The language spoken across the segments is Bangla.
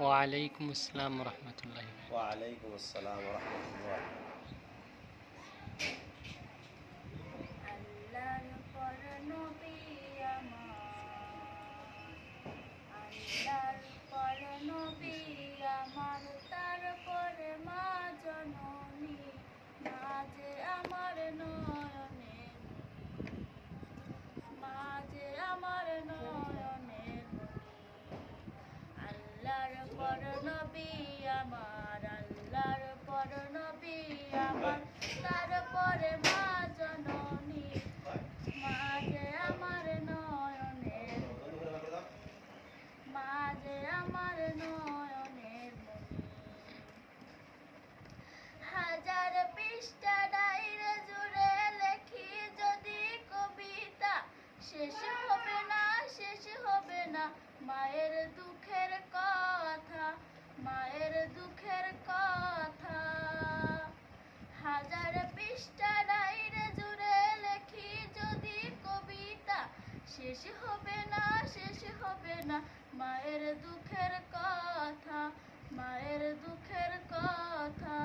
ওয়ালাইকুম আসসালাম রহমতুল্লাহ। ওয়ালাইকুম আসসালাম রহমতুল্লাহ। আল্লাহর পর নবী আমার, আল্লাহর পর নবী আমার, তারপরে মা জননী, মা যে আমার নয়নের মণি, মা যে আমার নয়নের মণি। আল্লাহর পর নবী আমার, আল্লাহর পর নবী আমার, তারপরে মা জননী, মা যে আমার নয়নের মণি, মা যে আমার নয়নের মণি। হাজার পৃষ্ঠা ডাইরে জুড়ে লেখি যদি কবিতা, শেষ হবে না, শেষ হবে না মায়ের দুঃখের কথা, মায়ের দুঃখের কথা। হাজার পৃষ্ঠা ডাইরে জুড়ে লেখি যদি কবিতা, শেষ হবে না, শেষ হবে না মায়ের দুঃখের কথা, মায়ের দুঃখের কথা।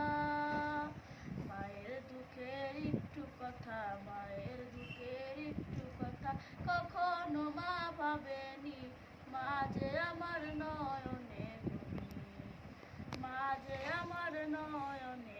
মায়ের দুঃখের একটু কথা, মায়ের দুঃখের একটু কথা কখনো মা ভাবেনি, মা যে আমার নয়নের মণি, মা যে আমার নয়নের